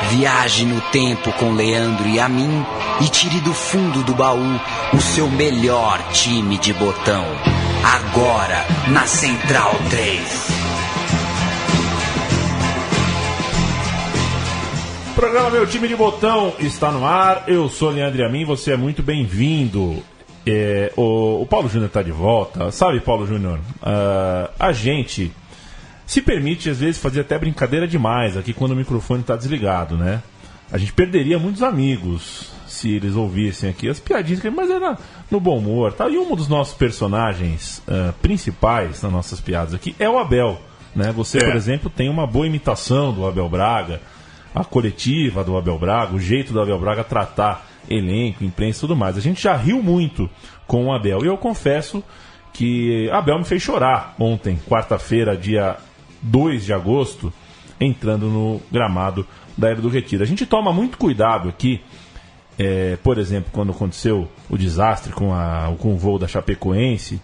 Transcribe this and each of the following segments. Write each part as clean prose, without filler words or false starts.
Viaje no tempo com Leandro e a mim e tire do fundo do baú o seu melhor time de botão. Agora, na Central 3. O programa Meu Time de Botão está no ar. Eu sou Leandro e a mim, você é muito bem-vindo. O Paulo Júnior está de volta. Sabe, Paulo Júnior, a gente se permite, às vezes, fazer até brincadeira demais aqui quando o microfone está desligado, né? A gente perderia muitos amigos se eles ouvissem aqui as piadinhas, mas era no bom humor, tá? E um dos nossos personagens principais nas nossas piadas aqui é o Abel, né? Você, por exemplo, tem uma boa imitação do Abel Braga, a coletiva do Abel Braga, o jeito do Abel Braga tratar elenco, imprensa e tudo mais. A gente já riu muito com o Abel, e eu confesso que Abel me fez chorar ontem, quarta-feira, dia 2 de agosto, entrando no gramado da Ilha do Retiro. A gente toma muito cuidado aqui, por exemplo, quando aconteceu o desastre com o voo da Chapecoense,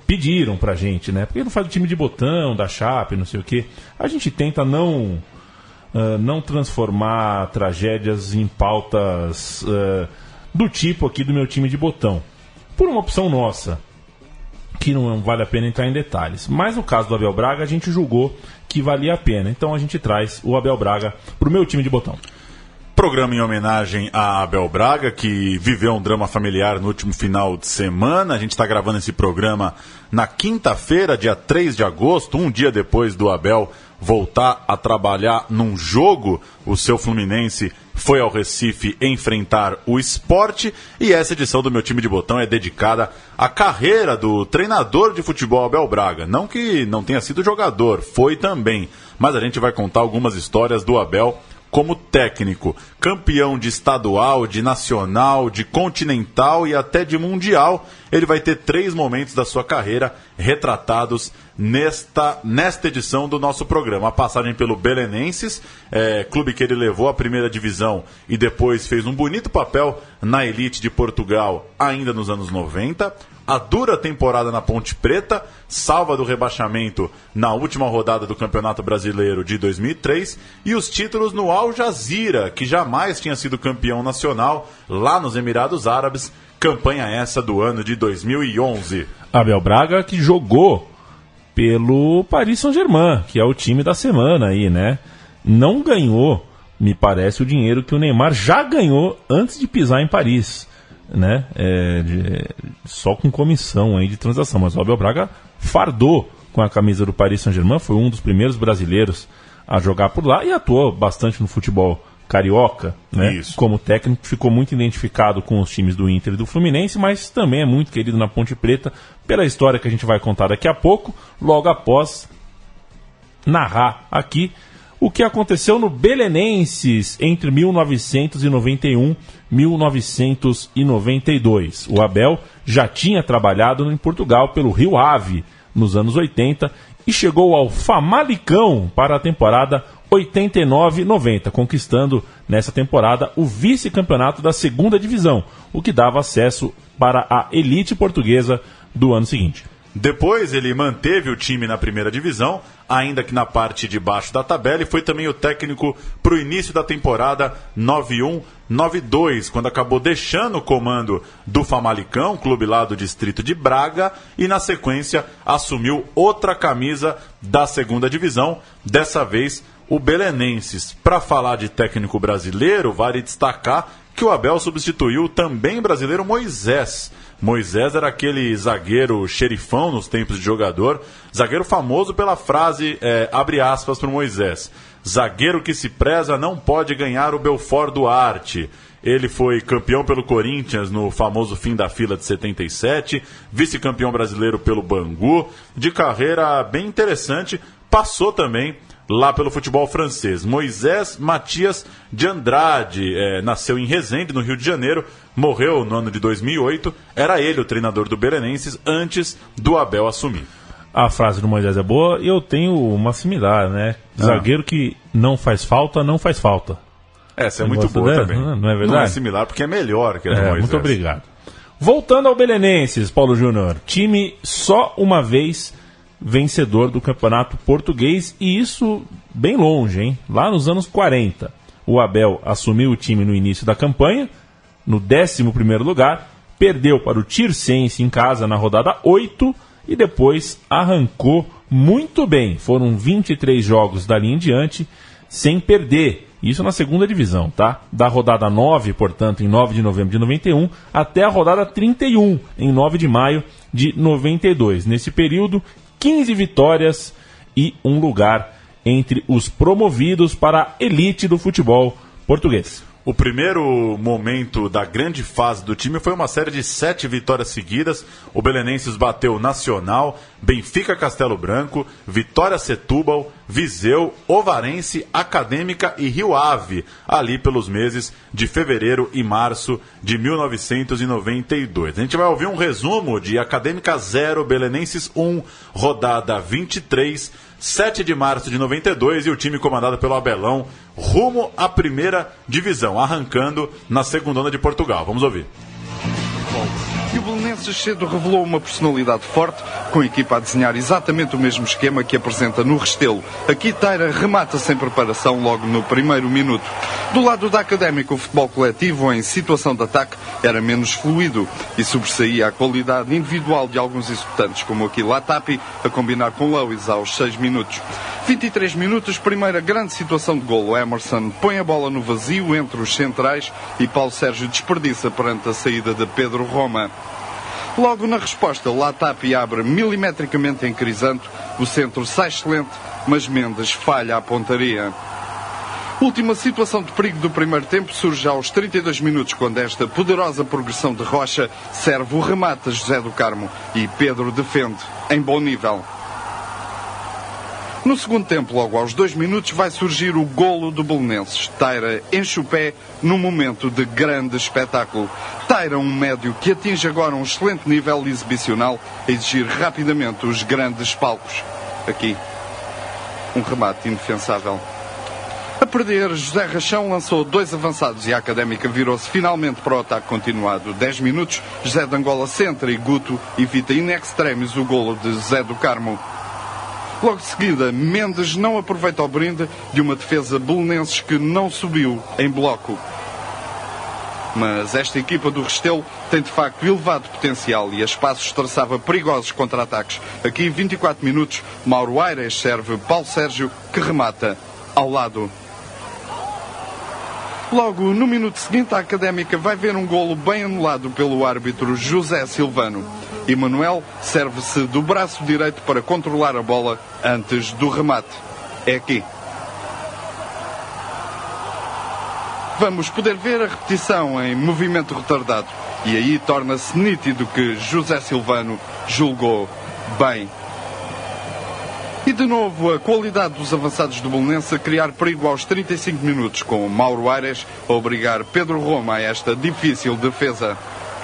pediram pra gente, né? Porque não faz o time de botão da Chape, não sei o quê. A gente tenta não transformar tragédias em pautas do tipo aqui do Meu Time de Botão. Por uma opção nossa, que não vale a pena entrar em detalhes. Mas no caso do Abel Braga, a gente julgou que valia a pena. Então a gente traz o Abel Braga pro Meu Time de Botão. Programa em homenagem a Abel Braga, que viveu um drama familiar no último final de semana. A gente está gravando esse programa na quinta-feira, dia 3 de agosto, um dia depois do Abel voltar a trabalhar num jogo. O seu Fluminense foi ao Recife enfrentar o Sport, e essa edição do Meu Time de Botão é dedicada à carreira do treinador de futebol Abel Braga. Não que não tenha sido jogador, foi também, mas a gente vai contar algumas histórias do Abel como técnico, campeão de estadual, de nacional, de continental e até de mundial. Ele vai ter 3 momentos da sua carreira retratados nesta edição do nosso programa. A passagem pelo Belenenses, clube que ele levou à primeira divisão e depois fez um bonito papel na elite de Portugal, ainda nos anos 90. A dura temporada na Ponte Preta, salva do rebaixamento na última rodada do Campeonato Brasileiro de 2003, e os títulos no Al Jazeera, que jamais tinha sido campeão nacional lá nos Emirados Árabes, campanha essa do ano de 2011. Abel Braga, que jogou pelo Paris Saint-Germain, que é o time da semana aí, né? Não ganhou, me parece, o dinheiro que o Neymar já ganhou antes de pisar em Paris, né? Só com comissão aí de transação. Mas o Abel Braga fardou com a camisa do Paris Saint-Germain, foi um dos primeiros brasileiros a jogar por lá e atuou bastante no futebol carioca, né? Isso. Como técnico, ficou muito identificado com os times do Inter e do Fluminense, mas também é muito querido na Ponte Preta pela história que a gente vai contar daqui a pouco, logo após narrar aqui o que aconteceu no Belenenses entre 1991 e 1992. O Abel já tinha trabalhado em Portugal pelo Rio Ave nos anos 80 e chegou ao Famalicão para a temporada 89-90, conquistando nessa temporada o vice-campeonato da segunda divisão, o que dava acesso para a elite portuguesa do ano seguinte. Depois ele manteve o time na primeira divisão, ainda que na parte de baixo da tabela, e foi também o técnico para o início da temporada 91-92, quando acabou deixando o comando do Famalicão, clube lá do distrito de Braga, e na sequência assumiu outra camisa da segunda divisão, dessa vez o Belenenses. Para falar de técnico brasileiro, vale destacar que o Abel substituiu o também brasileiro Moisés. Moisés era aquele zagueiro xerifão nos tempos de jogador, zagueiro famoso pela frase, abre aspas para o Moisés: zagueiro que se preza não pode ganhar o Belfort Duarte. Ele foi campeão pelo Corinthians no famoso fim da fila de 77, vice-campeão brasileiro pelo Bangu, de carreira bem interessante, passou também lá pelo futebol francês. Moisés Matias de Andrade, nasceu em Resende, no Rio de Janeiro, morreu no ano de 2008, era ele o treinador do Belenenses antes do Abel assumir. A frase do Moisés é boa e eu tenho uma similar, né? Zagueiro que não faz falta, não faz falta. Essa é muito boa também. Não é verdade? Não é similar porque é melhor que a do Moisés. Muito obrigado. Voltando ao Belenenses, Paulo Júnior, time só uma vez vencedor do campeonato português, e isso bem longe, hein? Lá nos anos 40. o Abel assumiu o time no início da campanha, no 11º lugar, perdeu para o Tirsense em casa na rodada 8 e depois arrancou muito bem. Foram 23 jogos dali em diante sem perder. Isso na segunda divisão, tá? Da rodada 9, portanto, em 9 de novembro de 91, até a rodada 31, em 9 de maio de 92. Nesse período, 15 vitórias e um lugar entre os promovidos para a elite do futebol português. O primeiro momento da grande fase do time foi uma série de 7 vitórias seguidas. O Belenenses bateu Nacional, Benfica Castelo Branco, Vitória Setúbal, Viseu, Ovarense, Acadêmica e Rio Ave, ali pelos meses de fevereiro e março de 1992. A gente vai ouvir um resumo de Acadêmica 0, Belenenses 1, rodada 23, 7 de março de 92, e o time comandado pelo Abelão rumo à primeira divisão, arrancando na segundona de Portugal. Vamos ouvir. E o Belenenses cedo revelou uma personalidade forte, com a equipa a desenhar exatamente o mesmo esquema que apresenta no Restelo. Aqui Taira remata sem preparação logo no primeiro minuto. Do lado da Académica, o futebol coletivo em situação de ataque era menos fluido e sobressaía a qualidade individual de alguns executantes, como aqui Latapi, a combinar com Lewis aos 6 minutos. 23 minutos, primeira grande situação de golo. Emerson põe a bola no vazio entre os centrais e Paulo Sérgio desperdiça perante a saída de Pedro Roma. Logo na resposta, Latapi abre milimetricamente em Crisanto, o centro sai excelente, mas Mendes falha a pontaria. Última situação de perigo do primeiro tempo surge aos 32 minutos, quando esta poderosa progressão de Rocha serve o remate a José do Carmo e Pedro defende em bom nível. No segundo tempo, logo aos 2 minutos, vai surgir o golo do Belenenses. Taira enche o pé num momento de grande espetáculo. Taira, um médio que atinge agora um excelente nível exibicional, a exigir rapidamente os grandes palcos. Aqui, um remate indefensável. A perder, José Rachão lançou 2 avançados e a Académica virou-se finalmente para o ataque continuado. 10 minutos, José de Angola centra e Guto evita in extremis o golo de José do Carmo. Logo de seguida, Mendes não aproveita o brinde de uma defesa belenenses que não subiu em bloco. Mas esta equipa do Restelo tem de facto elevado potencial e a espaços traçava perigosos contra-ataques. Aqui, 24 minutos, Mauro Aires serve Paulo Sérgio, que remata ao lado. Logo no minuto seguinte, a Académica vai ver um golo bem anulado pelo árbitro José Silvano. Emanuel serve-se do braço direito para controlar a bola antes do remate. É aqui. Vamos poder ver a repetição em movimento retardado. E aí torna-se nítido que José Silvano julgou bem. E de novo a qualidade dos avançados do Belenenses a criar perigo aos 35 minutos, com Mauro Aires a obrigar Pedro Roma a esta difícil defesa.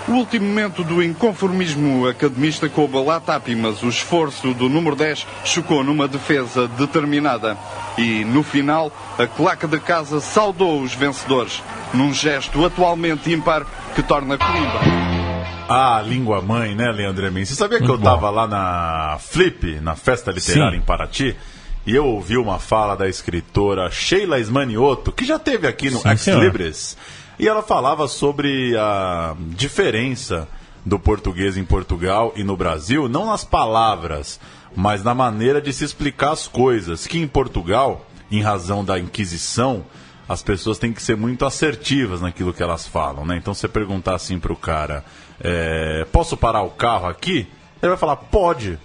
O último momento do inconformismo academista coube a Latapi, mas o esforço do número 10 chocou numa defesa determinada. E, no final, a claque da casa saudou os vencedores, num gesto atualmente ímpar que torna Coimbra. Ah, língua mãe, né, Leandro Emin? Você sabia que eu estava lá na Flip, na Festa Literária em Paraty, e eu ouvi uma fala da escritora Sheila Ismanioto, que já esteve aqui no Ex Libris. E ela falava sobre a diferença do português em Portugal e no Brasil, não nas palavras, mas na maneira de se explicar as coisas. Que em Portugal, em razão da Inquisição, as pessoas têm que ser muito assertivas naquilo que elas falam, né? Então, se você perguntar assim para o cara, posso parar o carro aqui? Ele vai falar, pode.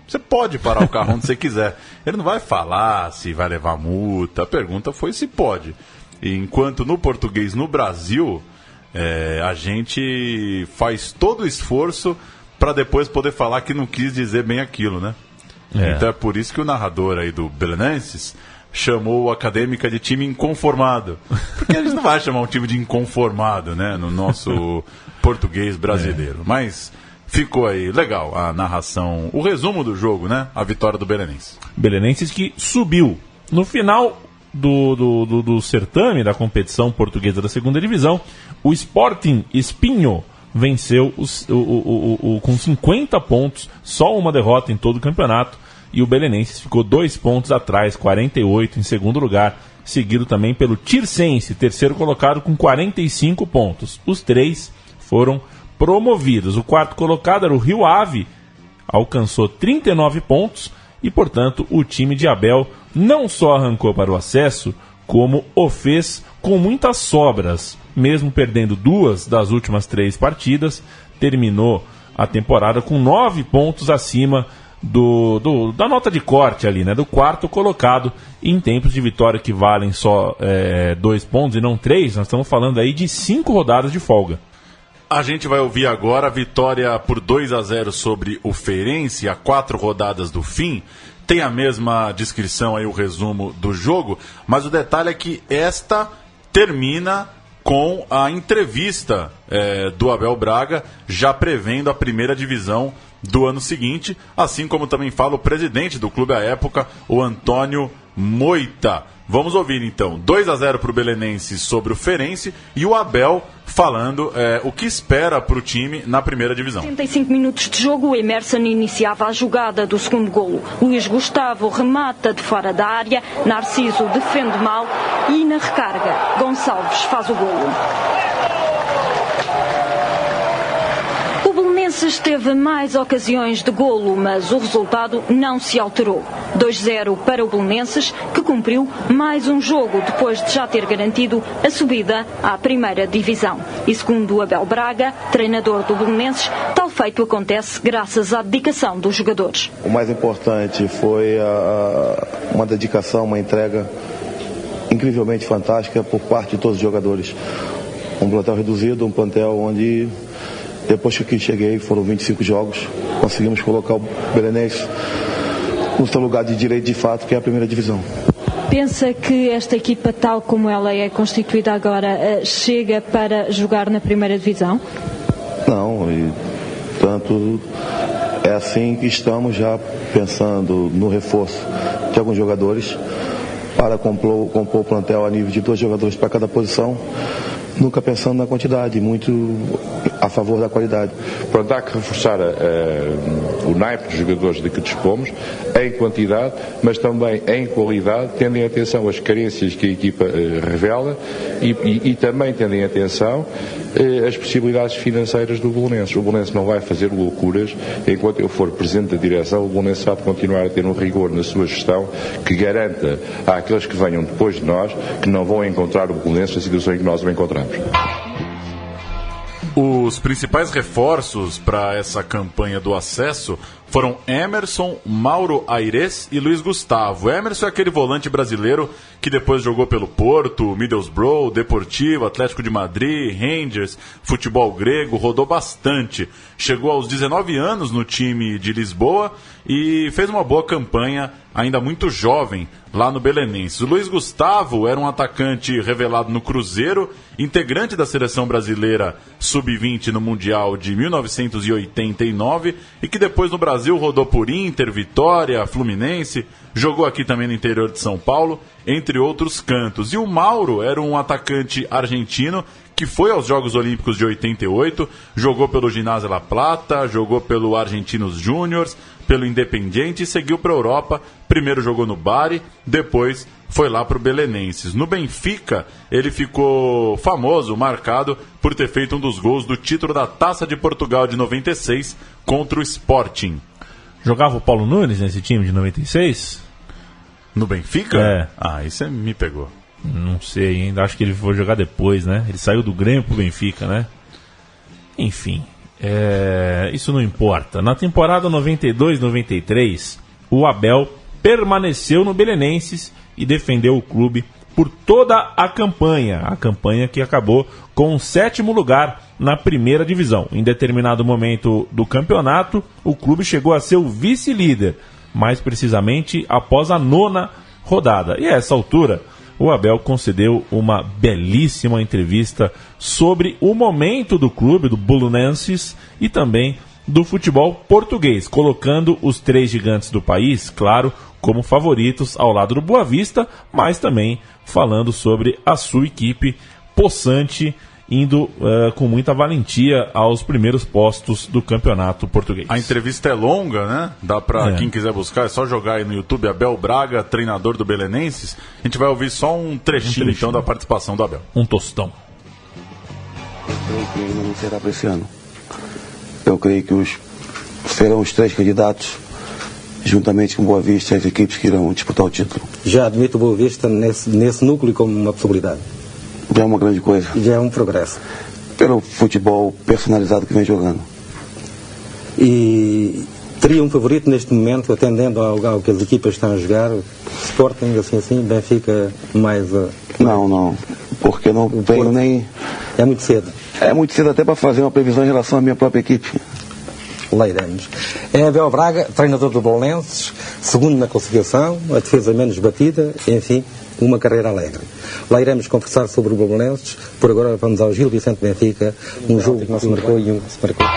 Você pode parar o carro onde você quiser. Ele não vai falar se vai levar multa. A pergunta foi se pode. Enquanto no português, no Brasil, a gente faz todo o esforço para depois poder falar que não quis dizer bem aquilo, né? Então é por isso que o narrador aí do Belenenses chamou o Acadêmica de time inconformado. Porque eles não vão chamar um time de inconformado, né? No nosso português brasileiro. Mas ficou aí legal a narração, o resumo do jogo, né? A vitória do Belenenses. Belenenses que subiu. No final do certame da competição portuguesa da segunda divisão, o Sporting Espinho venceu com 50 pontos, só uma derrota em todo o campeonato, e o Belenenses ficou 2 pontos atrás, 48 em segundo lugar, seguido também pelo Tirsense, terceiro colocado com 45 pontos. Os 3 foram promovidos. O quarto colocado era o Rio Ave, alcançou 39 pontos e, portanto, o time de Abel não só arrancou para o acesso, como o fez com muitas sobras. Mesmo perdendo 2 das últimas 3 partidas, terminou a temporada com 9 pontos acima da nota de corte ali, né, do quarto colocado, em tempos de vitória que valem só 2 pontos e não 3, nós estamos falando aí de 5 rodadas de folga. A gente vai ouvir agora a vitória por 2-0 sobre o Feirense, a 4 rodadas do fim. Tem a mesma descrição aí, o resumo do jogo, mas o detalhe é que esta termina com a entrevista do Abel Braga, já prevendo a primeira divisão do ano seguinte, assim como também fala o presidente do clube à época, o Antônio Moita. Vamos ouvir então, 2-0 para o Belenenses sobre o Feirense e o Abel falando o que espera para o time na primeira divisão. 75 minutos de jogo, o Emerson iniciava a jogada do segundo golo. Luís Gustavo remata de fora da área, Narciso defende mal e na recarga Gonçalves faz o golo. O Belenenses teve mais ocasiões de golo, mas o resultado não se alterou. 2-0 para o Belenenses, que cumpriu mais um jogo depois de já ter garantido a subida à primeira divisão. E segundo Abel Braga, treinador do Belenenses, tal feito acontece graças à dedicação dos jogadores. O mais importante foi uma dedicação, uma entrega incrivelmente fantástica por parte de todos os jogadores. Um plantel reduzido, um plantel onde, depois que cheguei, foram 25 jogos, conseguimos colocar o Belenenses no seu lugar de direito de fato, que é a primeira divisão. Pensa que esta equipa, tal como ela é constituída agora, chega para jogar na primeira divisão? Não, e tanto é assim que estamos já pensando no reforço de alguns jogadores para compor o plantel a nível de 2 jogadores para cada posição, nunca pensando na quantidade, muito a favor da qualidade. Portanto, há que reforçar o naipe de jogadores de que dispomos, em quantidade, mas também em qualidade, tendo em atenção as carências que a equipa revela e também tendo em atenção as possibilidades financeiras do Belenenses. O Belenenses não vai fazer loucuras. Enquanto eu for presidente da direção, o Belenenses vai continuar a ter um rigor na sua gestão que garanta àqueles que venham depois de nós que não vão encontrar o Belenenses na situação em que nós o encontramos. Os principais reforços para essa campanha do acesso foram Emerson, Mauro Aires e Luís Gustavo. Emerson é aquele volante brasileiro que depois jogou pelo Porto, Middlesbrough, Deportivo, Atlético de Madrid, Rangers, futebol grego, rodou bastante. Chegou aos 19 anos no time de Lisboa e fez uma boa campanha, ainda muito jovem, lá no Belenenses. O Luís Gustavo era um atacante revelado no Cruzeiro, integrante da seleção brasileira sub-20 no Mundial de 1989 e que depois no Brasil rodou por Inter, Vitória, Fluminense, jogou aqui também no interior de São Paulo, entre outros cantos. E o Mauro era um atacante argentino que foi aos Jogos Olímpicos de 88, jogou pelo Ginásio La Plata, jogou pelo Argentinos Júniors, pelo Independiente e seguiu para a Europa. Primeiro jogou no Bari, depois foi lá para o Belenenses. No Benfica, ele ficou famoso, marcado por ter feito um dos gols do título da Taça de Portugal de 96 contra o Sporting. Jogava o Paulo Nunes nesse time de 96? No Benfica? É. Ah, isso me pegou. Não sei ainda, acho que ele foi jogar depois, né? Ele saiu do Grêmio pro Benfica, né? Enfim, isso não importa. Na temporada 92-93, o Abel permaneceu no Belenenses e defendeu o clube por toda a campanha que acabou com o 7º lugar na primeira divisão. Em determinado momento do campeonato, o clube chegou a ser o vice-líder, mais precisamente após a 9ª rodada. E a essa altura, o Abel concedeu uma belíssima entrevista sobre o momento do clube, do Belenenses, e também do futebol português, colocando os 3 gigantes do país, claro, como favoritos ao lado do Boa Vista, mas também falando sobre a sua equipe possante indo com muita valentia aos primeiros postos do campeonato português. A entrevista é longa, né? Dá pra quem quiser buscar, é só jogar aí no YouTube Abel Braga, treinador do Belenenses. A gente vai ouvir só um trechinho então da participação do Abel. Um tostão. Eu creio que ele não será para esse ano. Eu creio que serão os 3 candidatos, juntamente com Boa Vista, as equipes que irão disputar o título. Já admito o Boa Vista nesse núcleo como uma possibilidade. Já é uma grande coisa. Já é um progresso. Pelo futebol personalizado que vem jogando. E teria um favorito neste momento, atendendo ao que as equipas estão a jogar, Sporting, assim, Benfica, mais... Não, porque não venho nem... É muito cedo. É muito cedo até para fazer uma previsão em relação à minha própria equipe. Lá iremos. É Abel Braga, treinador do Belenenses, segundo na classificação, a defesa menos batida, enfim, uma carreira alegre. Lá iremos conversar sobre o Belenenses. Por agora vamos ao Gil Vicente Benfica, um jogo que não se marcou e um que se marcou.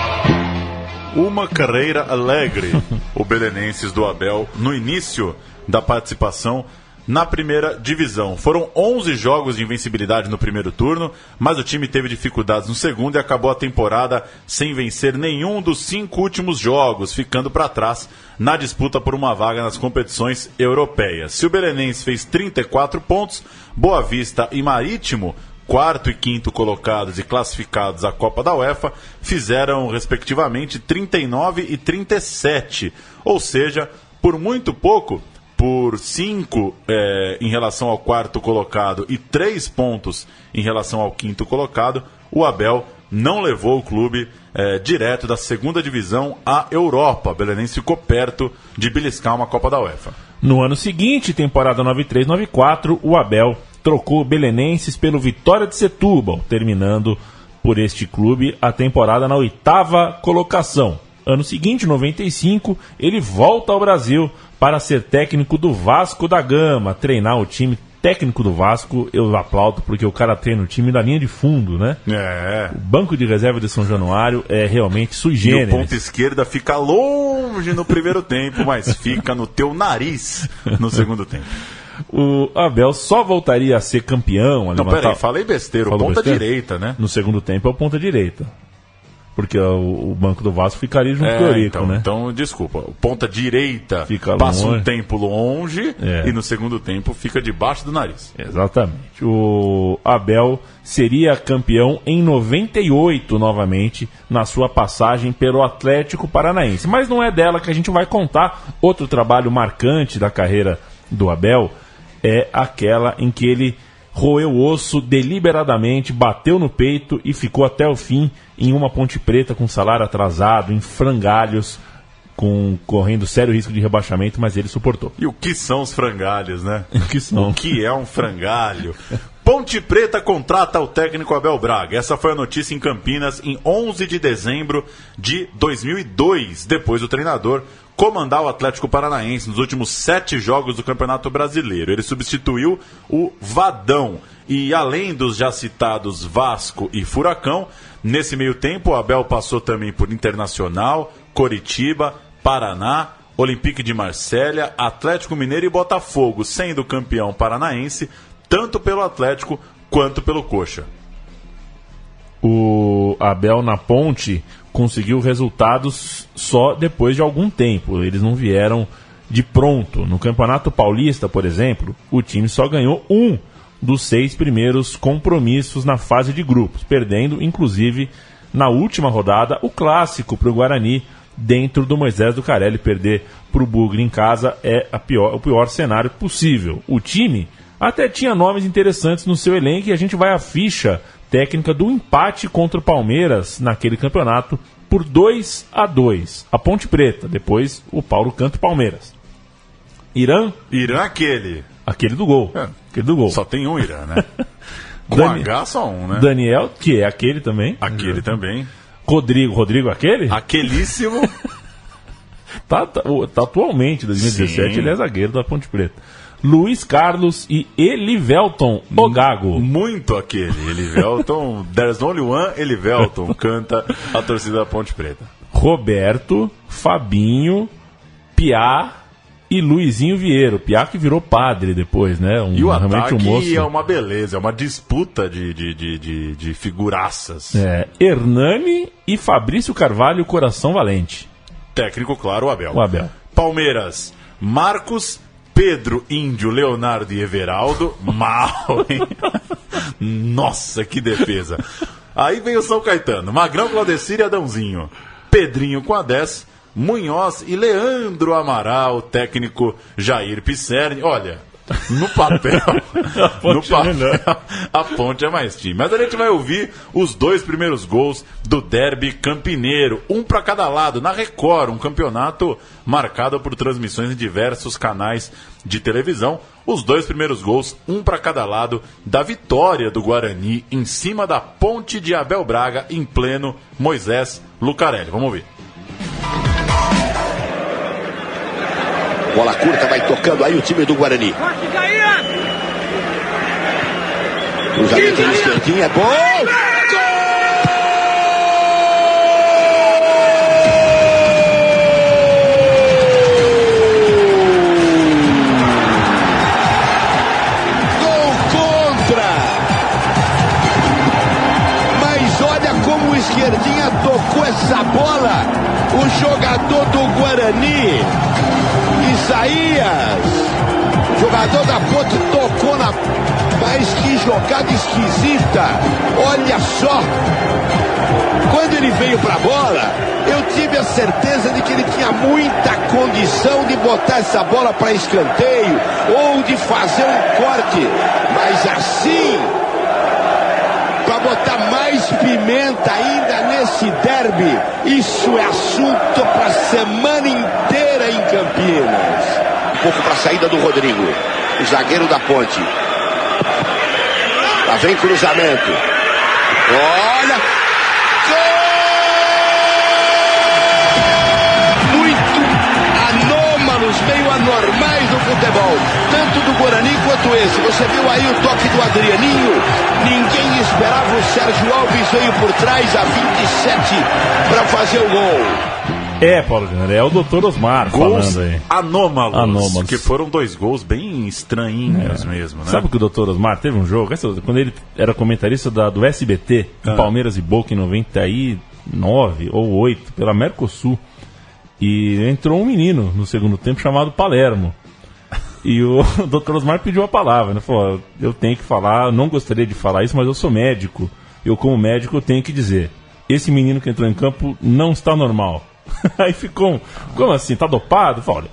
Uma carreira alegre, o Belenenses do Abel, no início da participação na primeira divisão. Foram 11 jogos de invencibilidade no primeiro turno, mas o time teve dificuldades no segundo e acabou a temporada sem vencer nenhum dos 5 últimos jogos, ficando para trás na disputa por uma vaga nas competições europeias. Se o Belenenses fez 34 pontos, Boa Vista e Marítimo, 4º e 5º colocados e classificados à Copa da UEFA, fizeram respectivamente 39 e 37, ou seja, por muito pouco, por 5 em relação ao 4º colocado e 3 pontos em relação ao 5º colocado, o Abel não levou o clube direto da segunda divisão à Europa. O Belenenses ficou perto de beliscar uma Copa da UEFA. No ano seguinte, temporada 93-94, o Abel trocou o Belenenses pelo Vitória de Setúbal, terminando por este clube a temporada na 8ª colocação. Ano seguinte, 95, ele volta ao Brasil para ser técnico do Vasco da Gama, treinar o time. Técnico do Vasco, eu aplaudo, porque o cara treina o time da linha de fundo, né? O banco de reserva de São Januário é realmente sui generis. E o ponta esquerda fica longe no primeiro tempo, mas fica no teu nariz no segundo tempo. O Abel só voltaria a ser campeão... Não, peraí, falei besteira, o ponta direita, né? No segundo tempo é o ponta direita. Porque o banco do Vasco ficaria junto com o Eurico, né? Então, desculpa. O ponta direita fica passa longe. Um tempo longe e no segundo tempo fica debaixo do nariz. Exatamente. O Abel seria campeão em 98 novamente na sua passagem pelo Atlético Paranaense. Mas não é dela que a gente vai contar. Outro trabalho marcante da carreira do Abel é aquela em que ele roeu o osso deliberadamente, bateu no peito e ficou até o fim em uma Ponte Preta com salário atrasado, em frangalhos, correndo sério risco de rebaixamento, mas ele suportou. E o que são os frangalhos, né? O que são? O que é um frangalho? Ponte Preta contrata o técnico Abel Braga. Essa foi a notícia em Campinas em 11 de dezembro de 2002, depois do treinador comandar o Atlético Paranaense nos últimos 7 jogos do Campeonato Brasileiro. Ele substituiu o Vadão. E além dos já citados Vasco e Furacão, nesse meio tempo o Abel passou também por Internacional, Coritiba, Paraná, Olympique de Marselha, Atlético Mineiro e Botafogo, sendo campeão paranaense tanto pelo Atlético quanto pelo Coxa. O Abel na Ponte conseguiu resultados só depois de algum tempo. Eles não vieram de pronto. No Campeonato Paulista, por exemplo, o time só ganhou 1 dos 6 primeiros compromissos na fase de grupos, perdendo, inclusive, na última rodada, o clássico para o Guarani dentro do Moisés do Carelli. Perder para o Bugre em casa é o pior cenário possível. O time até tinha nomes interessantes no seu elenco e a gente vai à ficha técnica do empate contra o Palmeiras naquele campeonato por 2-2. A Ponte Preta, depois o Paulo Canto Palmeiras. Irã aquele. Aquele do gol. Aquele do gol. Só tem um Irã, né? Com H só um, né? Daniel, que é aquele também. Aquele também. Rodrigo aquele? Aquelíssimo. tá atualmente, 2017, Sim. ele é zagueiro da Ponte Preta. Luiz Carlos e Elivelton, o Gago. Muito aquele. Elivelton, there's only one Elivelton, canta a torcida da Ponte Preta. Roberto, Fabinho, Piá e Luizinho Vieira. O Piá que virou padre depois, né? E o realmente ataque moço. é uma beleza, é uma disputa de figuraças. Hernani e Fabrício Carvalho, coração valente. Técnico, claro, o Abel. O Abel. Palmeiras, Marcos, Pedro, Índio, Leonardo e Everaldo. Mal, hein? Nossa, que defesa. Aí vem o São Caetano, Magrão, Claudecir e Adãozinho. Pedrinho com a 10, Munhoz e Leandro Amaral, técnico Jair Pisserni. Olha, no papel, a Ponte é mais time. Mas a gente vai ouvir os 2 primeiros gols do derby campineiro, um para cada lado, na Record, um campeonato marcado por transmissões em diversos canais de televisão. Os 2 primeiros gols, um para cada lado, da vitória do Guarani em cima da Ponte de Abel Braga, em pleno Moisés Lucarelli. Vamos ouvir. Bola curta, vai tocando aí o time do Guarani. Cruzamento de esquerdinha, é bom! Gol contra! Mas olha como o esquerdinha tocou essa bola! O jogador do Guarani, Isaías, jogador da Ponte, tocou na... Mas que jogada esquisita! Olha só! Quando ele veio pra bola, eu tive a certeza de que ele tinha muita condição de botar essa bola para escanteio ou de fazer um corte. Mas assim, para botar mais pimenta ainda nesse derby, isso é assunto para semana inteira em Campinas. Um pouco para a saída do Rodrigo, o zagueiro da Ponte. Lá vem cruzamento. Olha! Gol! Muito anômalos, meio anormais no futebol. Tanto do Guarani quanto esse. Você viu aí o toque do Adrianinho? Ninguém esperava, o Sérgio Alves veio por trás a 27 para fazer o gol. Paulo Júnior, é o Dr. Osmar gols falando aí. Anômalos. Que foram 2 gols bem estranhinhos mesmo, né? Sabe que o Dr. Osmar teve um jogo, quando ele era comentarista do SBT, Palmeiras e Boca em 99 ou 8, pela Mercosul, e entrou um menino no segundo tempo chamado Palermo. E o Dr. Osmar pediu a palavra, né? Falou, eu tenho que falar, eu não gostaria de falar isso, mas eu sou médico. Eu, como médico, eu tenho que dizer, esse menino que entrou em campo não está normal. Aí ficou, como assim, tá dopado? Fala, olha,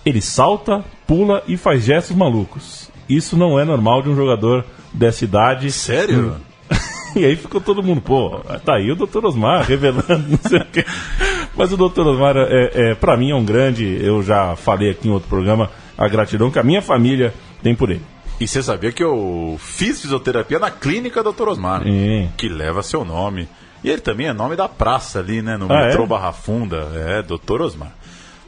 ele salta, pula e faz gestos malucos. Isso não é normal de um jogador dessa idade. Sério? E aí ficou todo mundo, pô, tá aí o Dr. Osmar revelando, não sei o quê. Mas o Dr. Osmar, pra mim, é um grande, eu já falei aqui em outro programa, a gratidão que a minha família tem por ele. E você sabia que eu fiz fisioterapia na clínica Dr. Osmar, que leva seu nome. E ele também é nome da praça ali, né? No metrô Barra Funda. Dr. Osmar.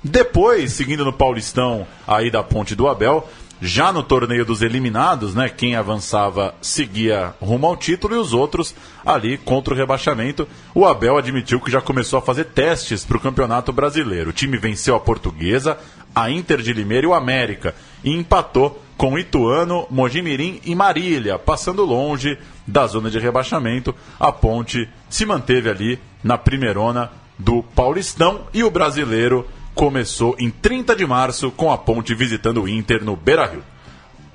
Depois, seguindo no Paulistão aí da Ponte do Abel, já no torneio dos eliminados, né? Quem avançava seguia rumo ao título e os outros ali contra o rebaixamento. O Abel admitiu que já começou a fazer testes para o Campeonato Brasileiro. O time venceu a Portuguesa, a Inter de Limeira e o América. E empatou com Ituano, Mojimirim e Marília, passando longe da zona de rebaixamento. A Ponte se manteve ali na primeirona do Paulistão e o brasileiro começou em 30 de março com a Ponte visitando o Inter no Beira-Rio.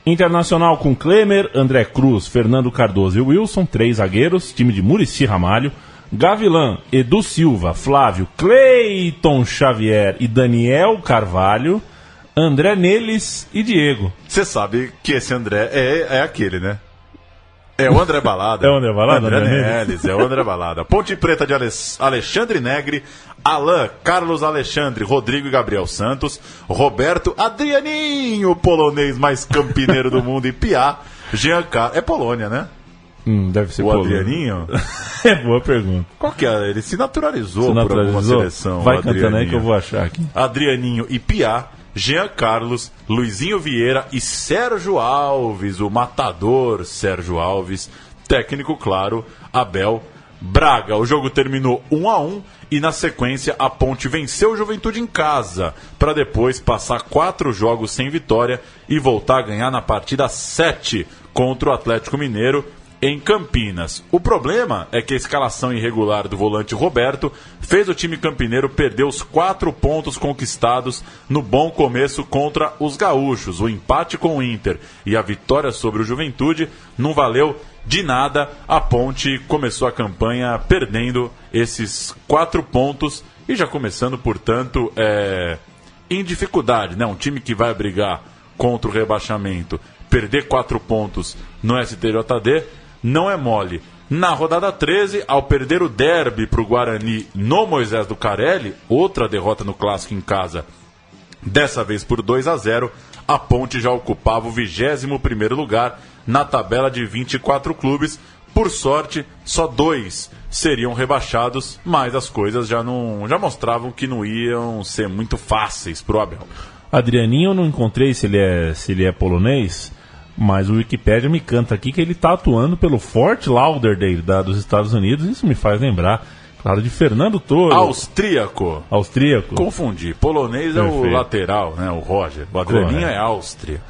Internacional com Klemer, André Cruz, Fernando Cardoso e Wilson, 3 zagueiros, time de Muricy Ramalho, Gavilã, Edu Silva, Flávio, Cleiton Xavier e Daniel Carvalho, André Neles e Diego. Você sabe que esse André é aquele, né? É o André Balada. É o André Balada? André Neles, é o André Balada. Ponte Preta de Alexandre Negri, Alain, Carlos Alexandre, Rodrigo e Gabriel Santos, Roberto, Adrianinho, o polonês mais campineiro do mundo, e Piá, Giancarlo. É Polônia, né? Deve ser o Polônia. Adrianinho? É boa pergunta. Qual que é? Ele se naturalizou por alguma seleção. Vai cantando aí que eu vou achar aqui. Adrianinho e Piá, Jean Carlos, Luizinho Vieira e Sérgio Alves, o matador Sérgio Alves, técnico, claro, Abel Braga. O jogo terminou 1-1 e na sequência a Ponte venceu o Juventude em casa, para depois passar 4 jogos sem vitória e voltar a ganhar na partida 7 contra o Atlético Mineiro em Campinas. O problema é que a escalação irregular do volante Roberto fez o time campineiro perder os 4 pontos conquistados no bom começo contra os gaúchos. O empate com o Inter e a vitória sobre o Juventude não valeu de nada. A Ponte começou a campanha perdendo esses 4 pontos e já começando, portanto, em dificuldade, né? Um time que vai brigar contra o rebaixamento, perder 4 pontos no STJD não é mole. Na rodada 13, ao perder o derby para o Guarani no Moisés do Carelli, outra derrota no clássico em casa, dessa vez por 2-0, a Ponte já ocupava o 21º lugar na tabela de 24 clubes. Por sorte, só 2 seriam rebaixados, mas as coisas já mostravam que não iam ser muito fáceis para o Abel. Adrianinho, eu não encontrei se ele é polonês, mas o Wikipédia me canta aqui que ele está atuando pelo Fort Lauderdale dos Estados Unidos. Isso me faz lembrar, claro, de Fernando Toro. Austríaco. Confundi. Polonês é o lateral, né? O Roger. O Adrianinho é Áustria.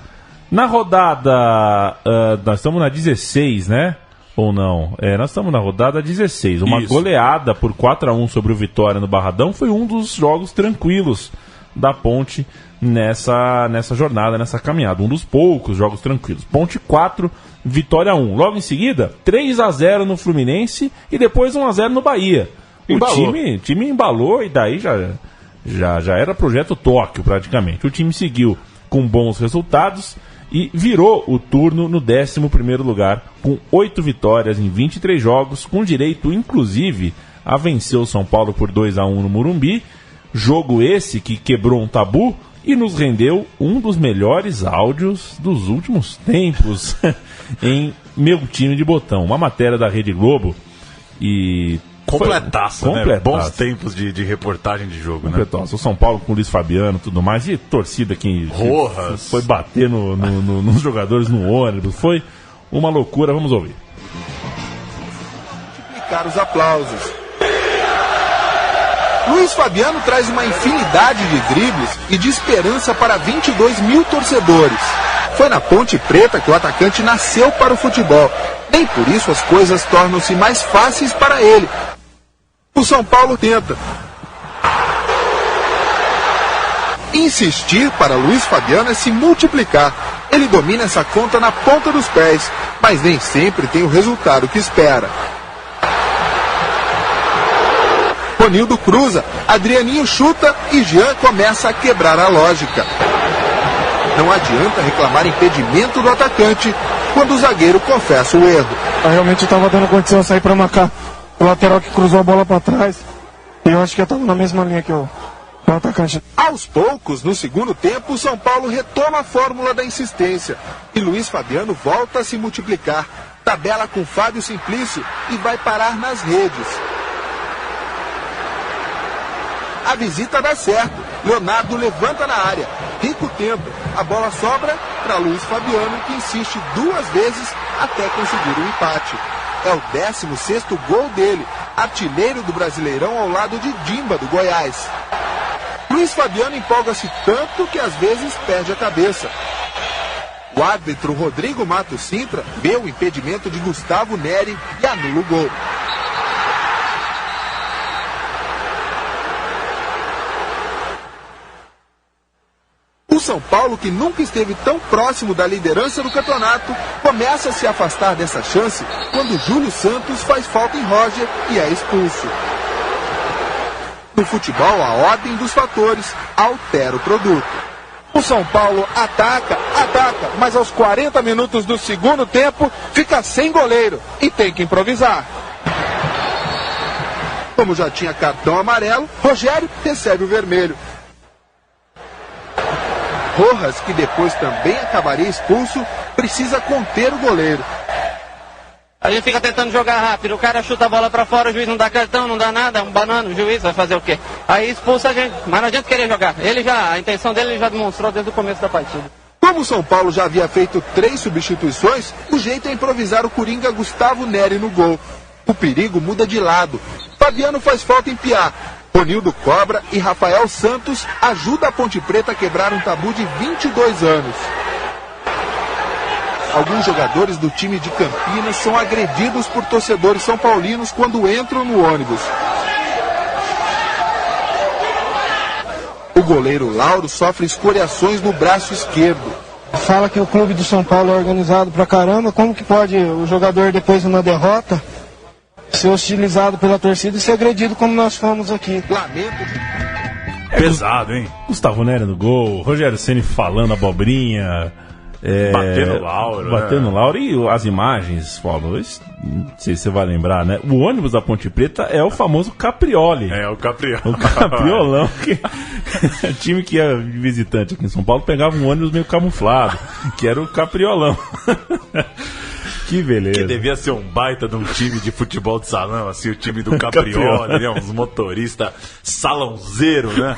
Na rodada, nós estamos na 16, né? Ou não? Nós estamos na rodada 16. Uma goleada por 4-1 sobre o Vitória no Barradão foi um dos jogos tranquilos da Ponte nessa jornada, nessa caminhada. Um dos poucos jogos tranquilos. Ponte 4, Vitória 1. Logo em seguida, 3-0 no Fluminense e depois 1-0 no Bahia. O time embalou e daí já era projeto Tóquio praticamente. O time seguiu com bons resultados e virou o turno no 11º lugar, com 8 vitórias em 23 jogos, com direito inclusive a vencer o São Paulo por 2-1 no Morumbi. Jogo esse que quebrou um tabu e nos rendeu um dos melhores áudios dos últimos tempos em Meu Time de Botão. Uma matéria da Rede Globo e... Completaça, né? Bons tempos de reportagem de jogo, completaça, né? O São Paulo com o Luiz Fabiano e tudo mais. E torcida que foi bater nos jogadores no ônibus. Foi uma loucura. Vamos ouvir. Multiplicar os aplausos. Luiz Fabiano traz uma infinidade de dribles e de esperança para 22 mil torcedores. Foi na Ponte Preta que o atacante nasceu para o futebol. Nem por isso as coisas tornam-se mais fáceis para ele. O São Paulo tenta. Insistir para Luiz Fabiano é se multiplicar. Ele domina essa conta na ponta dos pés, mas nem sempre tem o resultado que espera. Ronildo cruza, Adrianinho chuta e Jean começa a quebrar a lógica. Não adianta reclamar impedimento do atacante quando o zagueiro confessa o erro. Realmente estava dando condição de sair para marcar o lateral que cruzou a bola para trás. E eu acho que eu estava na mesma linha que o atacante. Aos poucos, no segundo tempo, o São Paulo retoma a fórmula da insistência. E Luiz Fabiano volta a se multiplicar. Tabela com Fábio Simplício e vai parar nas redes. A visita dá certo. Leonardo levanta na área. Rico tenta. A bola sobra para Luiz Fabiano, que insiste 2 vezes até conseguir o empate. É o 16º gol dele. Artilheiro do Brasileirão ao lado de Dimba, do Goiás. Luiz Fabiano empolga-se tanto que às vezes perde a cabeça. O árbitro Rodrigo Matos Sintra vê o impedimento de Gustavo Neri e anula o gol. O São Paulo, que nunca esteve tão próximo da liderança do campeonato, começa a se afastar dessa chance quando Júlio Santos faz falta em Roger e é expulso. No futebol, a ordem dos fatores altera o produto. O São Paulo ataca, mas aos 40 minutos do segundo tempo fica sem goleiro e tem que improvisar. Como já tinha cartão amarelo, Rogério recebe o vermelho. Rojas, que depois também acabaria expulso, precisa conter o goleiro. A gente fica tentando jogar rápido, o cara chuta a bola pra fora, o juiz não dá cartão, não dá nada, um banana, o juiz vai fazer o quê? Aí expulsa a gente, mas não adianta querer jogar. A intenção dele ele já demonstrou desde o começo da partida. Como o São Paulo já havia feito 3 substituições, o jeito é improvisar o coringa Gustavo Neri no gol. O perigo muda de lado. Fabiano faz falta em Piá. Ronildo cobra e Rafael Santos ajuda a Ponte Preta a quebrar um tabu de 22 anos. Alguns jogadores do time de Campinas são agredidos por torcedores são paulinos quando entram no ônibus. O goleiro Lauro sofre escoriações no braço esquerdo. Fala que o clube do São Paulo é organizado pra caramba. Como que pode o jogador, depois de uma derrota, ser hostilizado pela torcida e ser agredido como nós fomos aqui? Pesado, hein? Gustavo Neri no gol, Rogério Ceni falando abobrinha. Batendo Lauro. Batendo Lauro. E as imagens, Paulo, não sei se você vai lembrar, né? O ônibus da Ponte Preta é o famoso Caprioli. O Caprioli. O Capriolão. O time que ia visitante aqui em São Paulo pegava um ônibus meio camuflado, que era o Capriolão. Que beleza. Que devia ser um baita de um time de futebol de salão, assim, o time do Caprioli, né? Uns motoristas salãozeiro, né?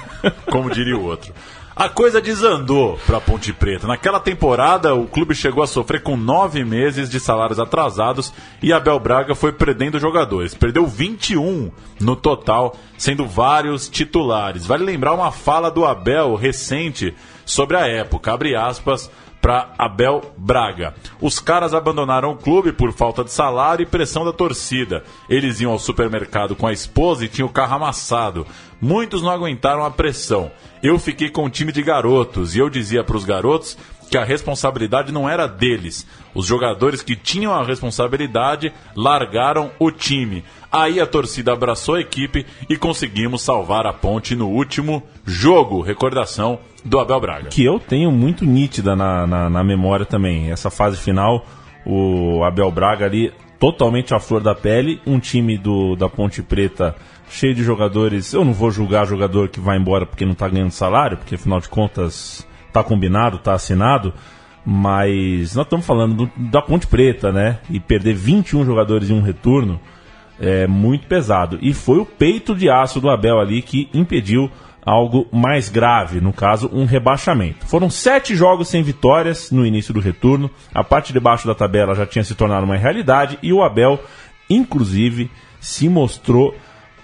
Como diria o outro. A coisa desandou para a Ponte Preta. Naquela temporada, o clube chegou a sofrer com 9 meses de salários atrasados e Abel Braga foi perdendo jogadores. Perdeu 21 no total, sendo vários titulares. Vale lembrar uma fala do Abel recente sobre a época, abre aspas, para Abel Braga. Os caras abandonaram o clube por falta de salário e pressão da torcida. Eles iam ao supermercado com a esposa e tinham o carro amassado. Muitos não aguentaram a pressão. Eu fiquei com um time de garotos e eu dizia para os garotos que a responsabilidade não era deles. Os jogadores que tinham a responsabilidade largaram o time. Aí a torcida abraçou a equipe e conseguimos salvar a Ponte no último jogo. Recordação do Abel Braga. Que eu tenho muito nítida na memória também. Essa fase final, o Abel Braga ali totalmente à flor da pele. Um time da Ponte Preta cheio de jogadores. Eu não vou julgar jogador que vai embora porque não está ganhando salário, porque afinal de contas está combinado, está assinado. Mas nós estamos falando da Ponte Preta, né? E perder 21 jogadores em um retorno é muito pesado. E foi o peito de aço do Abel ali que impediu algo mais grave, no caso, um rebaixamento. Foram 7 jogos sem vitórias no início do retorno. A parte de baixo da tabela já tinha se tornado uma realidade e o Abel, inclusive, se mostrou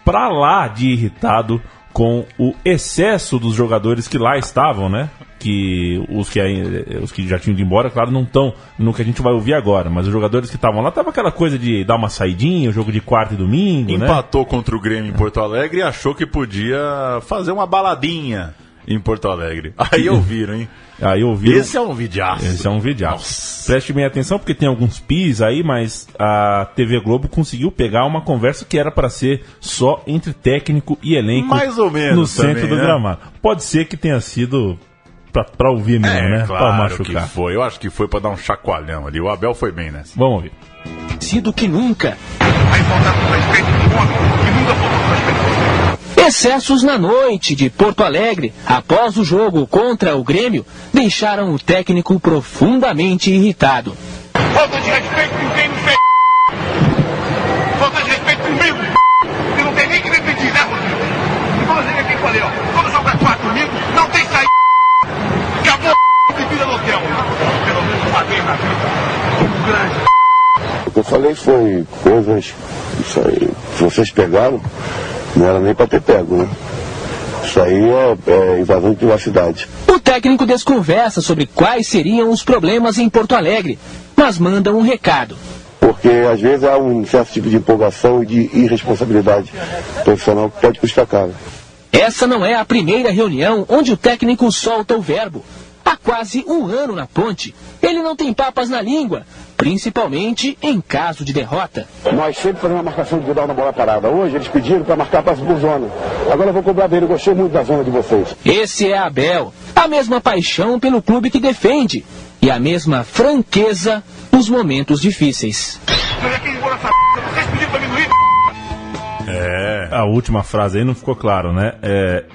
pra lá de irritado com o excesso dos jogadores que lá estavam, né? Que os que já tinham ido embora, claro, não estão no que a gente vai ouvir agora, mas os jogadores que estavam lá, tava aquela coisa de dar uma saidinha, o jogo de quarta e domingo, Empatou contra o Grêmio em Porto Alegre e achou que podia fazer uma baladinha em Porto Alegre. Aí ouviram, hein? Aí ouviram. Esse é um videaço. Esse é um videaço. Preste bem atenção porque tem alguns pis aí, mas a TV Globo conseguiu pegar uma conversa que era para ser só entre técnico e elenco. Mais ou menos no centro do gramado. Pode ser que tenha sido pra ouvir mesmo, né? Claro pra machucar. Que foi. Eu acho que foi pra dar um chacoalhão ali. O Abel foi bem nessa. Vamos ouvir. Sido que nunca. Aí falta com respeito do homem que nunca faltou com respeito. Excessos na noite de Porto Alegre, após o jogo contra o Grêmio, deixaram o técnico profundamente irritado. Falta de respeito com quem não fez. Falta de respeito comigo. Que não tem nem que me pedir, né, Rodrigo? E vamos ver quem falei, ó. Quando jogar 4 comigo, não tem saída. Acabou a bebida no hotel. Pelo menos uma vez na vida. Um grande. O que eu falei foi coisas. Isso aí, se vocês pegaram, não era nem para ter pego, né? Isso aí é invasão de privacidade. O técnico desconversa sobre quais seriam os problemas em Porto Alegre, mas manda um recado. Porque às vezes há um certo tipo de empolgação e de irresponsabilidade profissional que pode custar caro. Essa não é a primeira reunião onde o técnico solta o verbo. Há quase um ano na Ponte, ele não tem papas na língua, principalmente em caso de derrota. Nós sempre fazemos uma marcação individual na bola parada. Hoje eles pediram para marcar passe por zona. Agora eu vou cobrar dele, eu gostei muito da zona de vocês. Esse é Abel, a mesma paixão pelo clube que defende e a mesma franqueza nos momentos difíceis. A última frase aí não ficou claro, né?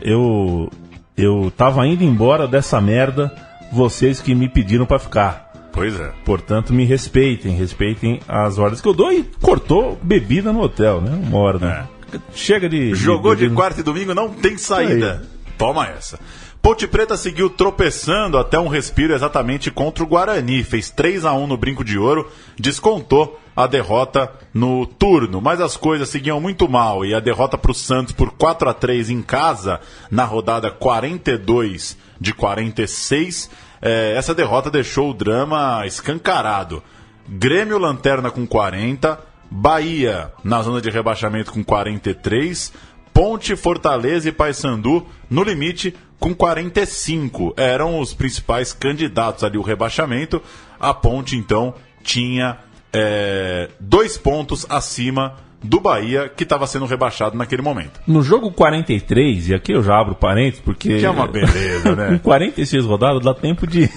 Eu tava indo embora dessa merda, vocês que me pediram pra ficar. Pois é. Portanto, me respeitem as ordens que eu dou e cortou bebida no hotel, né? Uma hora, né? Chega de... Jogou de quarta e domingo, não tem saída. Toma essa. Ponte Preta seguiu tropeçando até um respiro exatamente contra o Guarani. Fez 3-1 no Brinco de Ouro, descontou a derrota no turno. Mas as coisas seguiam muito mal e a derrota para o Santos por 4-3 em casa, na rodada 42 de 46, essa derrota deixou o drama escancarado. Grêmio lanterna com 40, Bahia na zona de rebaixamento com 43, Ponte, Fortaleza e Paysandu no limite com 45. Eram os principais candidatos ali ao rebaixamento. A Ponte, então, tinha 2 pontos acima do Bahia, que estava sendo rebaixado naquele momento. No jogo 43, e aqui eu já abro parênteses, porque... Que é uma beleza, né? Com 46 rodadas dá tempo de...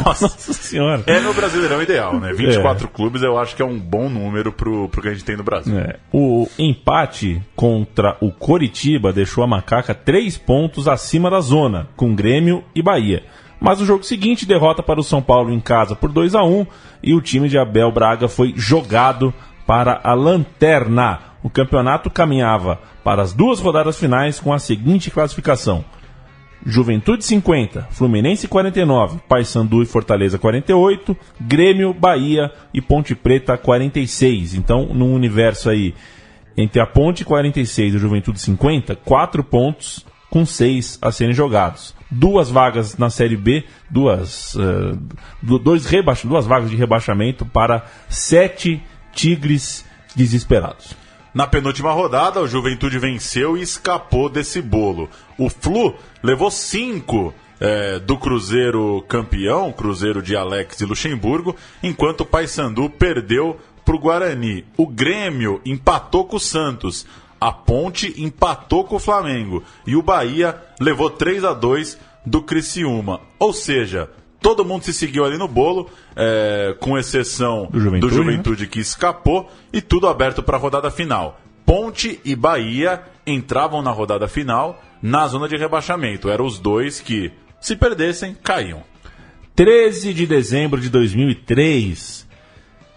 Nossa Senhora! É no Brasileirão ideal, né? 24 clubes eu acho que é um bom número pro que a gente tem no Brasil. O empate contra o Coritiba deixou a Macaca 3 pontos acima da zona, com Grêmio e Bahia. Mas no jogo seguinte, derrota para o São Paulo em casa por 2-1, e o time de Abel Braga foi jogado para a lanterna. O campeonato caminhava para as 2 rodadas finais com a seguinte classificação: Juventude 50, Fluminense 49, Paysandu e Fortaleza 48, Grêmio, Bahia e Ponte Preta 46. Então, num universo aí entre a Ponte 46 e o Juventude 50, 4 pontos com 6 a serem jogados. 2 vagas na Série B, 2 vagas de rebaixamento para 7 Tigres desesperados. Na penúltima rodada, o Juventude venceu e escapou desse bolo. O Flu levou 5 do Cruzeiro campeão, Cruzeiro de Alex e Luxemburgo, enquanto o Paysandu perdeu para o Guarani. O Grêmio empatou com o Santos, a Ponte empatou com o Flamengo e o Bahia levou 3-2 do Criciúma. Ou seja, todo mundo se seguiu ali no bolo, com exceção do Juventude, né? Que escapou, e tudo aberto para a rodada final. Ponte e Bahia entravam na rodada final na zona de rebaixamento. Eram os 2 que, se perdessem, caíam. 13 de dezembro de 2003,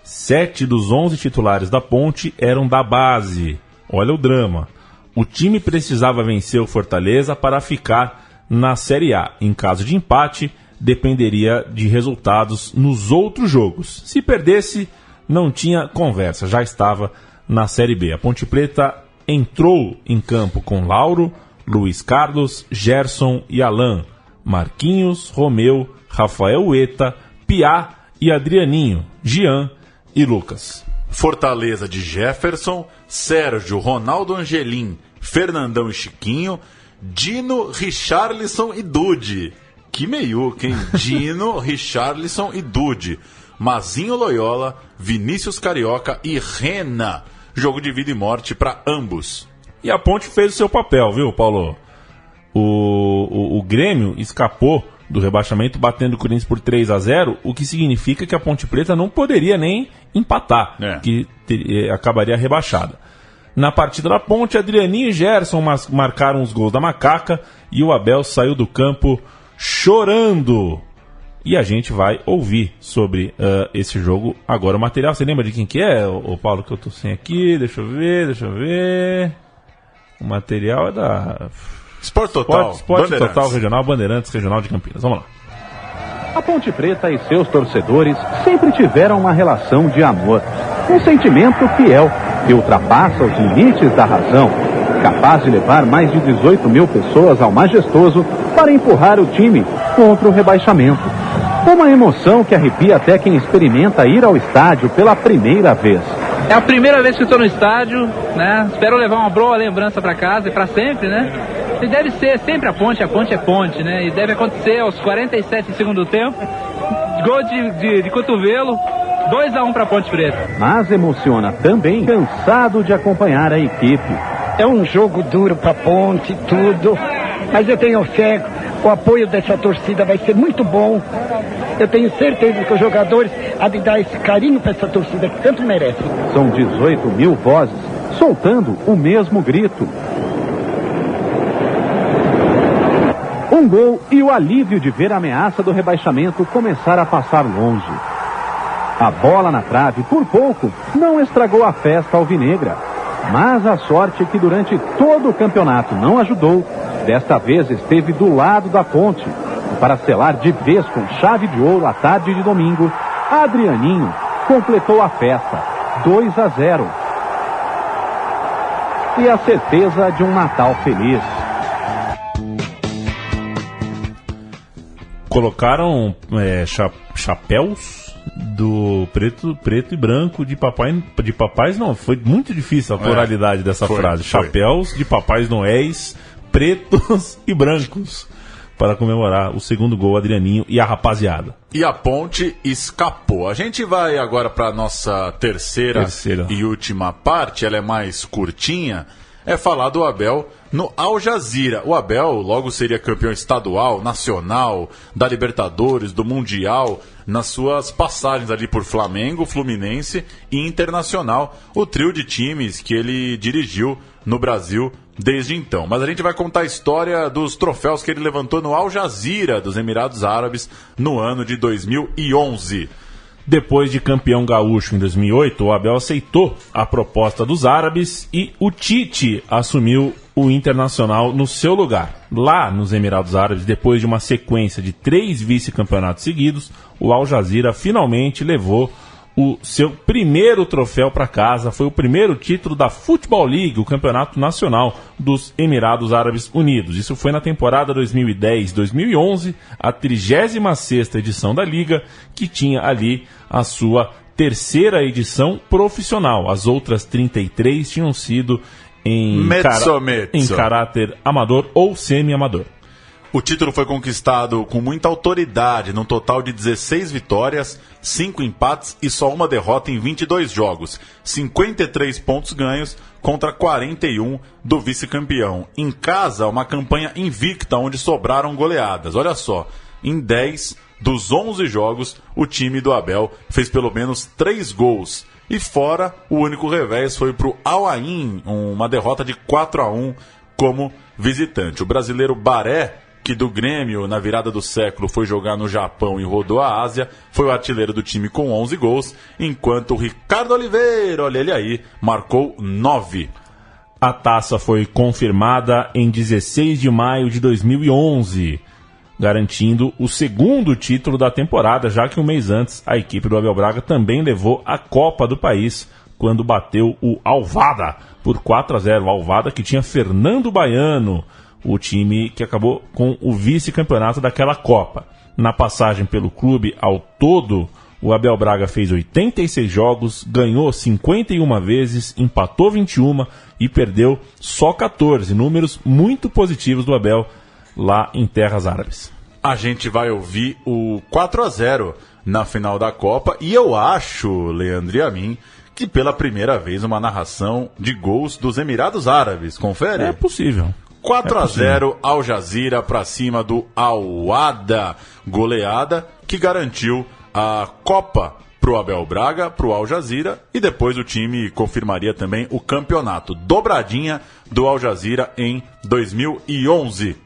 7 dos 11 titulares da Ponte eram da base. Olha o drama. O time precisava vencer o Fortaleza para ficar na Série A. Em caso de empate, dependeria de resultados nos outros jogos. Se perdesse, não tinha conversa, já estava na Série B. A Ponte Preta entrou em campo com Lauro, Luiz Carlos, Gerson e Alain, Marquinhos, Romeu, Rafael Ueta, Piá e Adrianinho, Jean e Lucas. Fortaleza de Jefferson, Sérgio, Ronaldo Angelim, Fernandão e Chiquinho, Dino, Richarlison e Dude. Que meiuca, hein? Dino, Richarlison e Dude. Mazinho Loyola, Vinícius Carioca e Rena. Jogo de vida e morte para ambos. E a Ponte fez o seu papel, viu, Paulo? O Grêmio escapou do rebaixamento batendo o Corinthians por 3-0, o que significa que a Ponte Preta não poderia nem empatar, que acabaria rebaixada. Na partida da Ponte, Adrianinho e Gerson marcaram os gols da Macaca e o Abel saiu do campo chorando. E a gente vai ouvir sobre esse jogo agora. O material, você lembra de quem que é, o Paulo, que eu tô sem aqui? Deixa eu ver. O material é da... Esporte Total. Esporte Total Regional, Bandeirantes Regional de Campinas. Vamos lá. A Ponte Preta e seus torcedores sempre tiveram uma relação de amor. Um sentimento fiel que ultrapassa os limites da razão, capaz de levar mais de 18 mil pessoas ao majestoso para empurrar o time contra o rebaixamento. Uma emoção que arrepia até quem experimenta ir ao estádio pela primeira vez. É a primeira vez que estou no estádio, né? Espero levar uma boa lembrança para casa e para sempre, né? E deve ser sempre a ponte é ponte, né? E deve acontecer aos 47 do segundo tempo. Gol de cotovelo, 2-1 para a Ponte Preta. Mas emociona também, cansado de acompanhar a equipe. É um jogo duro para a Ponte, tudo. Mas eu tenho fé, o apoio dessa torcida vai ser muito bom. Eu tenho certeza que os jogadores há de dar esse carinho para essa torcida que tanto merece. São 18 mil vozes soltando o mesmo grito. Um gol e o alívio de ver a ameaça do rebaixamento começar a passar longe. A bola na trave, por pouco, não estragou a festa alvinegra. Mas a sorte que durante todo o campeonato não ajudou Desta vez esteve do lado da Ponte. E para selar de vez com chave de ouro a tarde de domingo, Adrianinho completou a festa, 2-0. E a certeza de um Natal feliz. Colocaram chapéus do preto e branco de papais não, foi muito difícil a pluralidade dessa frase. Chapéus de papais noéis pretos e brancos para comemorar o segundo gol, Adrianinho e a rapaziada. E a Ponte escapou. A gente vai agora para a nossa terceira e última parte, ela é mais curtinha, é falar do Abel no Al Jazeera. O Abel logo seria campeão estadual, nacional, da Libertadores, do Mundial, nas suas passagens ali por Flamengo, Fluminense e Internacional, o trio de times que ele dirigiu no Brasil desde então. Mas a gente vai contar a história dos troféus que ele levantou no Al Jazeera dos Emirados Árabes no ano de 2011. Depois de campeão gaúcho em 2008, o Abel aceitou a proposta dos árabes e o Tite assumiu o Internacional no seu lugar. Lá nos Emirados Árabes, depois de uma sequência de 3 vice-campeonatos seguidos, o Al Jazeera finalmente levou o seu primeiro troféu para casa. Foi o primeiro título da Football League, o campeonato nacional dos Emirados Árabes Unidos. Isso foi na temporada 2010-2011, a 36ª edição da Liga, que tinha ali a sua terceira edição profissional. As outras 33 tinham sido em caráter amador ou semi-amador. O título foi conquistado com muita autoridade, num total de 16 vitórias, 5 empates e só uma derrota em 22 jogos. 53 pontos ganhos contra 41 do vice-campeão. Em casa, uma campanha invicta onde sobraram goleadas. Olha só, em 10 dos 11 jogos, o time do Abel fez pelo menos 3 gols. E fora, o único revés foi para o Al Ain, uma derrota de 4-1 como visitante. O brasileiro Baré, que do Grêmio, na virada do século, foi jogar no Japão e rodou a Ásia, foi o artilheiro do time com 11 gols, enquanto o Ricardo Oliveira, olha ele aí, marcou 9. A taça foi confirmada em 16 de maio de 2011, garantindo o segundo título da temporada, já que um mês antes a equipe do Abel Braga também levou a Copa do país, quando bateu o Al-Wahda por 4-0. O Al-Wahda que tinha Fernando Baiano, o time que acabou com o vice-campeonato daquela Copa. Na passagem pelo clube, ao todo, o Abel Braga fez 86 jogos, ganhou 51 vezes, empatou 21 e perdeu só 14. Números muito positivos do Abel lá em terras árabes. A gente vai ouvir o 4-0 na final da Copa e eu acho, Leandro e a mim, que pela primeira vez uma narração de gols dos Emirados Árabes. Confere? É possível. 4-0 Al Jazeera para cima do Al-Wahda, goleada que garantiu a Copa pro Abel Braga, pro Al Jazeera, e depois o time confirmaria também o campeonato. Dobradinha do Al Jazeera em 2011.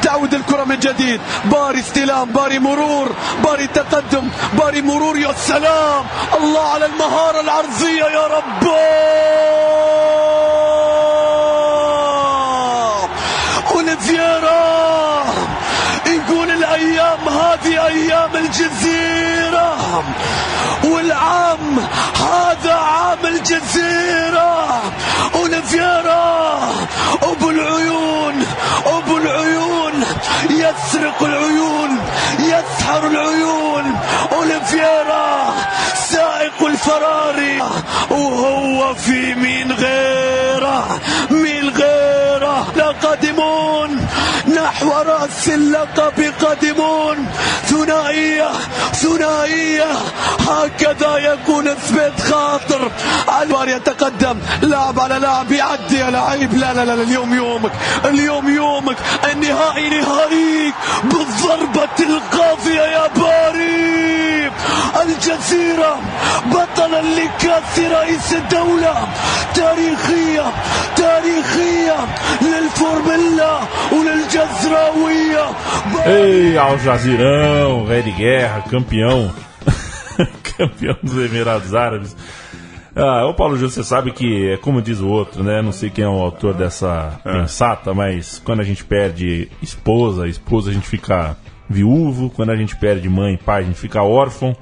تعود الكرة من جديد. باري استلام، باري مرور، باري تقدم، باري مرور. يا سلام، الله على المهارة العرضية يا رب. اوليفيرا يقول الايام هذه ايام الجزيرة، والعام هذا عام الجزيرة. اوليفيرا ابو العيون، ابو العيون، يسرق العيون، يسحر العيون. اوليفيرا سائق الفراري، وهو في مين غيره، مين غيره. قادمون نحو رأس اللقب، قادمون. ثنائية، ثنائية، هكذا يكون اثبات خاطر. البار يتقدم، لاعب على لاعب، يعدي يا لعيب. لا لا لا، اليوم يومك، اليوم يومك. النهائي نهائيك بالضربة القاضية يا باري. الجزيرة بطلا لكأس رئيس الدولة تاريخية للفورميلا وللجزراوية. Ei, Al Jazeerão, velho de guerra, campeão dos Emirados Árabes. Ô Paulo Júnior, você sabe que é como diz o outro, né? Não sei quem é o autor dessa pensata, mas quando a gente perde esposa a gente fica viúvo, quando a gente perde mãe, pai, a gente fica órfão,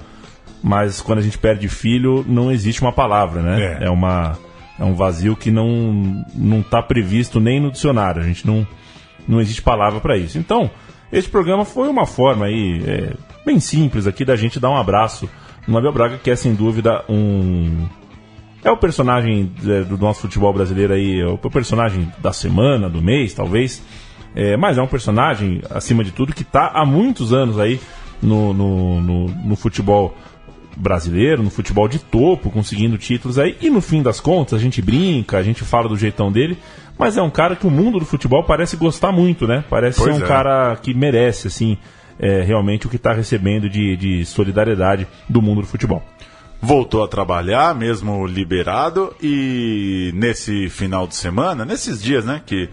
mas quando a gente perde filho, não existe uma palavra, né? É um vazio que não está previsto nem no dicionário, a gente não existe palavra para isso. Então, esse programa foi uma forma aí, bem simples aqui da gente dar um abraço no Abel Braga, que é sem dúvida é o personagem do nosso futebol brasileiro aí, é o personagem da semana, do mês, talvez. Mas é um personagem, acima de tudo, que está há muitos anos aí no futebol brasileiro, no futebol de topo, conseguindo títulos aí. E no fim das contas, a gente brinca, a gente fala do jeitão dele, mas é um cara que o mundo do futebol parece gostar muito, né? Parece ser um cara que merece, assim, realmente o que está recebendo de solidariedade do mundo do futebol. Voltou a trabalhar, mesmo liberado, e nesse final de semana, nesses dias, né, que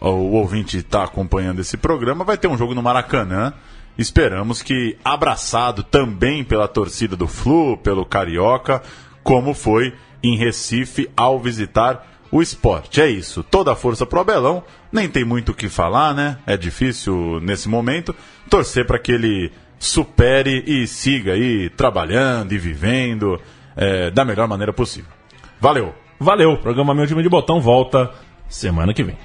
o ouvinte está acompanhando esse programa, vai ter um jogo no Maracanã. Esperamos que abraçado também pela torcida do Flu, pelo Carioca, como foi em Recife ao visitar o Sport. É isso, toda a força pro Abelão, nem tem muito o que falar, né? É difícil nesse momento, torcer para que ele supere e siga aí trabalhando e vivendo da melhor maneira possível. Valeu! Valeu! O programa Meu Time de Botão volta semana que vem.